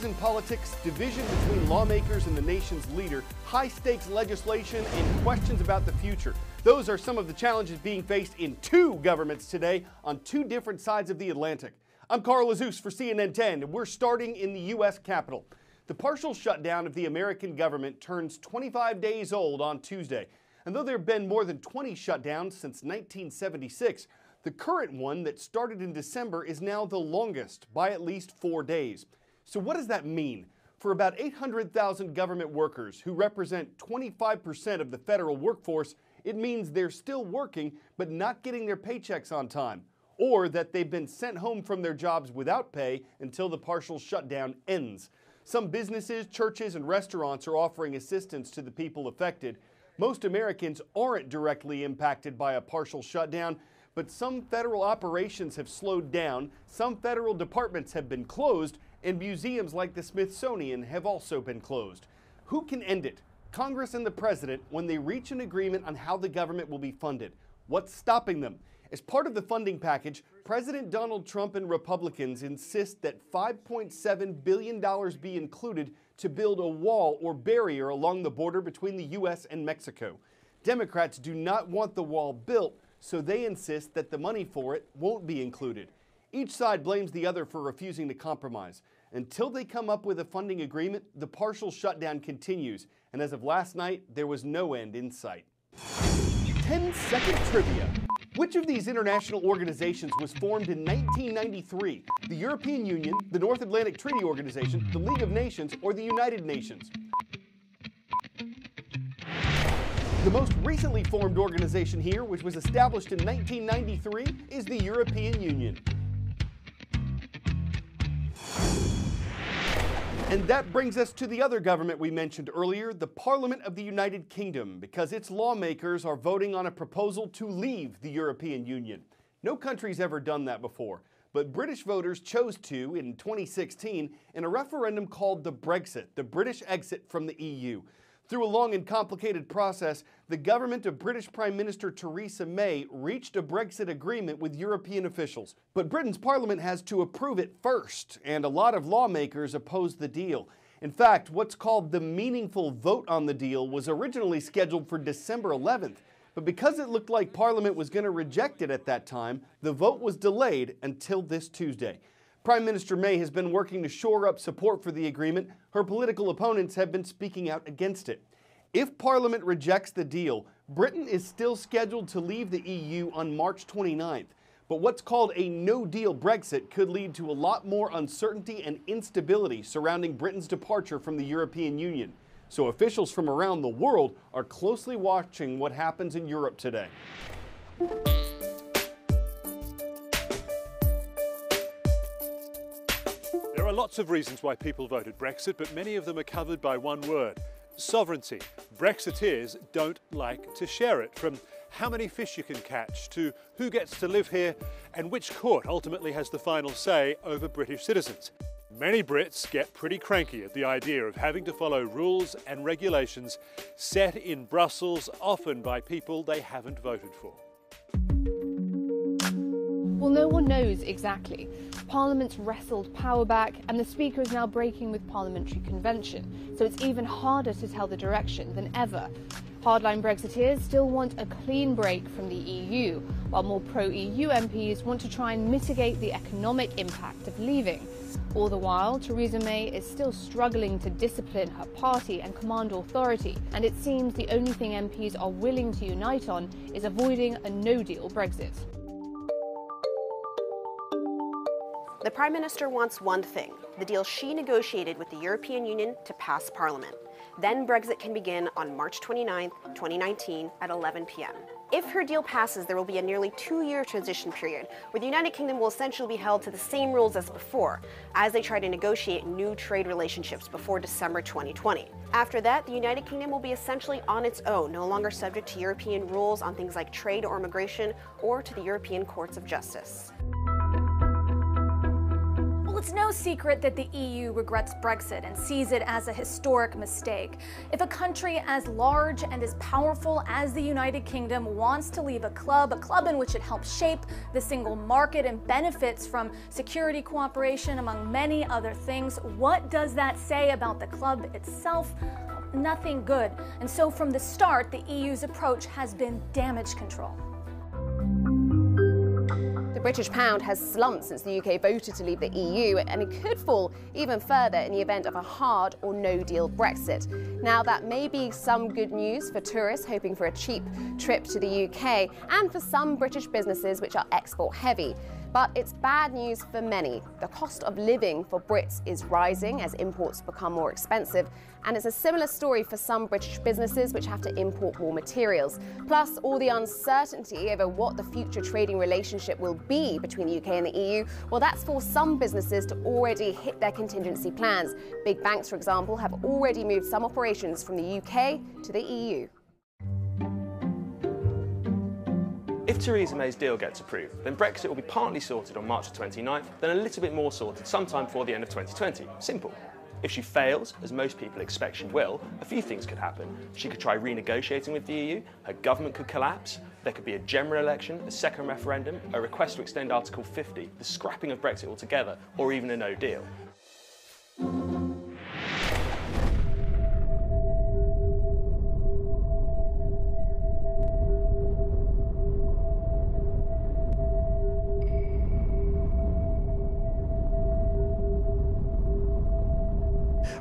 Partisan politics, division between lawmakers and the nation's leader, high-stakes legislation, and questions about the future. Those are some of the challenges being faced in two governments today on two different sides of the Atlantic. I'm Carl Azuz for CNN 10, and we're starting in the U.S. Capitol. The partial shutdown of the American government turns 25 days old on Tuesday. And though there have been more than 20 shutdowns since 1976, the current one that started in December is now the longest by at least 4 days. So what does that mean? For about 800,000 government workers who represent 25% of the federal workforce, it means they're still working but not getting their paychecks on time, or that they've been sent home from their jobs without pay until the partial shutdown ends. Some businesses, churches, and restaurants are offering assistance to the people affected. Most Americans aren't directly impacted by a partial shutdown, but some federal operations have slowed down, some federal departments have been closed, and museums like the Smithsonian have also been closed. Who can end it? Congress and the president when they reach an agreement on how the government will be funded. What's stopping them? As part of the funding package, President Donald Trump and Republicans insist that $5.7 billion be included to build a wall or barrier along the border between the U.S. and Mexico. Democrats do not want the wall built, so they insist that the money for it won't be included. Each side blames the other for refusing to compromise. Until they come up with a funding agreement, the partial shutdown continues, and as of last night, there was no end in sight. 10-second trivia. Which of these international organizations was formed in 1993? The European Union, the North Atlantic Treaty Organization, the League of Nations, or the United Nations? The most recently formed organization here, which was established in 1993, is the European Union. And that brings us to the other government we mentioned earlier, the Parliament of the United Kingdom, because its lawmakers are voting on a proposal to leave the European Union. No country's ever done that before, but British voters chose to in 2016 in a referendum called the Brexit, the British exit from the EU. Through a long and complicated process, the government of British Prime Minister Theresa May reached a Brexit agreement with European officials. But Britain's parliament has to approve it first, and a lot of lawmakers oppose the deal. In fact, what's called the meaningful vote on the deal was originally scheduled for December 11th. But because it looked like Parliament was going to reject it at that time, the vote was delayed until this Tuesday. Prime Minister May has been working to shore up support for the agreement. Her political opponents have been speaking out against it. If Parliament rejects the deal, Britain is still scheduled to leave the EU on March 29th. But what's called a no-deal Brexit could lead to a lot more uncertainty and instability surrounding Britain's departure from the European Union. So officials from around the world are closely watching what happens in Europe today. There are lots of reasons why people voted Brexit, but many of them are covered by one word: sovereignty. Brexiteers don't like to share it, from how many fish you can catch to who gets to live here and which court ultimately has the final say over British citizens. Many Brits get pretty cranky at the idea of having to follow rules and regulations set in Brussels, often by people they haven't voted for. Well, no one knows exactly. Parliament's wrestled power back, and the Speaker is now breaking with parliamentary convention, so it's even harder to tell the direction than ever. Hardline Brexiteers still want a clean break from the EU, while more pro-EU MPs want to try and mitigate the economic impact of leaving. All the while, Theresa May is still struggling to discipline her party and command authority, and it seems the only thing MPs are willing to unite on is avoiding a no-deal Brexit. The Prime Minister wants one thing: the deal she negotiated with the European Union to pass Parliament. Then Brexit can begin on March 29, 2019 at 11 p.m. If her deal passes, there will be a nearly 2-year transition period, where the United Kingdom will essentially be held to the same rules as before, as they try to negotiate new trade relationships before December 2020. After that, the United Kingdom will be essentially on its own, no longer subject to European rules on things like trade or immigration, or to the European Courts of Justice. it's no secret that the EU regrets Brexit and sees it as a historic mistake. If a country as large and as powerful as the United Kingdom wants to leave a club in which it helps shape the single market and benefits from security cooperation, among many other things, what does that say about the club itself? Nothing good. And so from the start, the EU's approach has been damage control. The British pound has slumped since the UK voted to leave the EU, and it could fall even further in the event of a hard or no-deal Brexit. Now, that may be some good news for tourists hoping for a cheap trip to the UK, and for some British businesses which are export-heavy. But it's bad news for many. The cost of living for Brits is rising as imports become more expensive, and it's a similar story for some British businesses which have to import raw materials. Plus, all the uncertainty over what the future trading relationship will be between the UK and the EU, well, that's forced some businesses to already hit their contingency plans. Big banks, for example, have already moved some operations from the UK to the EU. If Theresa May's deal gets approved, then Brexit will be partly sorted on March 29th, then a little bit more sorted sometime before the end of 2020. Simple. If she fails, as most people expect she will, a few things could happen. She could try renegotiating with the EU, her government could collapse, there could be a general election, a second referendum, a request to extend Article 50, the scrapping of Brexit altogether, or even a no deal.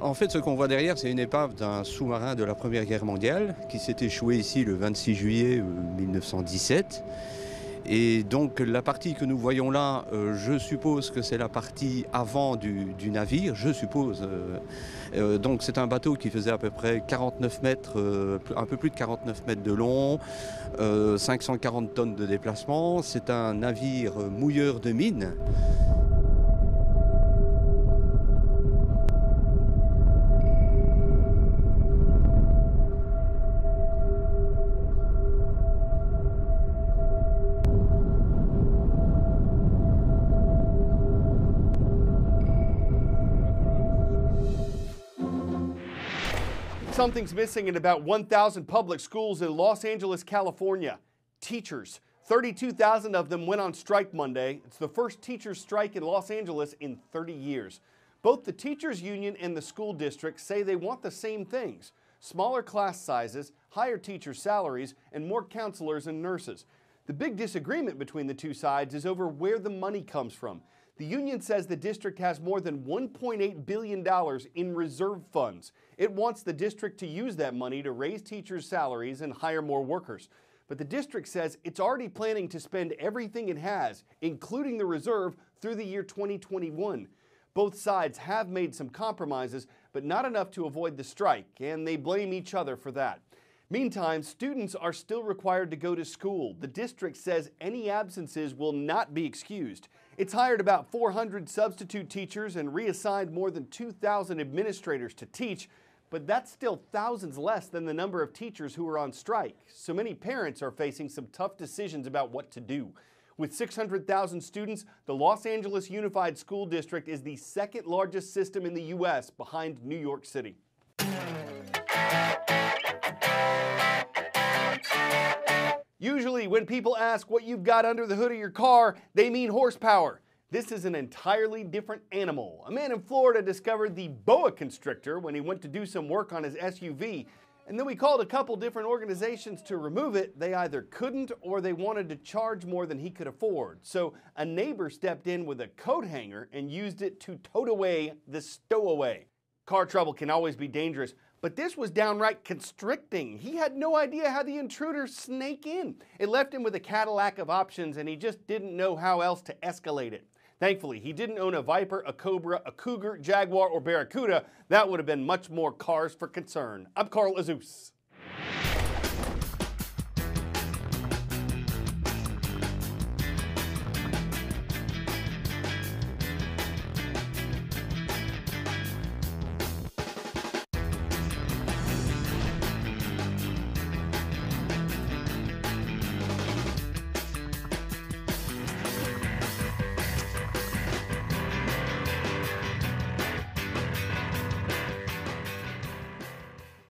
En fait, ce qu'on voit derrière, c'est une épave d'un sous-marin de la Première Guerre mondiale qui s'est échoué ici le 26 juillet 1917. Et donc la partie que nous voyons là, je suppose que c'est la partie avant du navire, je suppose. Donc c'est un bateau qui faisait à peu près 49 mètres, un peu plus de 49 mètres de long, 540 tonnes de déplacement. C'est un navire mouilleur de mines. Something's missing in about 1,000 public schools in Los Angeles, California. Teachers. 32,000 of them went on strike Monday. It's the first teachers' strike in Los Angeles in 30 years. Both the teachers' union and the school district say they want the same things: smaller class sizes, higher teacher salaries, and more counselors and nurses. The big disagreement between the two sides is over where the money comes from. The union says the district has more than $1.8 billion in reserve funds. It wants the district to use that money to raise teachers' salaries and hire more workers. But the district says it's already planning to spend everything it has, including the reserve, through the year 2021. Both sides have made some compromises, but not enough to avoid the strike, and they blame each other for that. Meantime, students are still required to go to school. The district says any absences will not be excused. It's hired about 400 substitute teachers and reassigned more than 2,000 administrators to teach, but that's still thousands less than the number of teachers who are on strike. So many parents are facing some tough decisions about what to do. With 600,000 students, the Los Angeles Unified School District is the second largest system in the U.S. behind New York City. Usually when people ask what you've got under the hood of your car, they mean horsepower. This is an entirely different animal. A man in Florida discovered the boa constrictor when he went to do some work on his SUV. And then we called a couple different organizations to remove it. They either couldn't or they wanted to charge more than he could afford. So a neighbor stepped in with a coat hanger and used it to tote away the stowaway. Car trouble can always be dangerous, but this was downright constricting. He had no idea how the intruder snake in. It left him with a Cadillac of options, and he just didn't know how else to escalate it. Thankfully, he didn't own a Viper, a Cobra, a Cougar, Jaguar, or Barracuda. That would have been much more cause for concern. I'm Carl Azuz.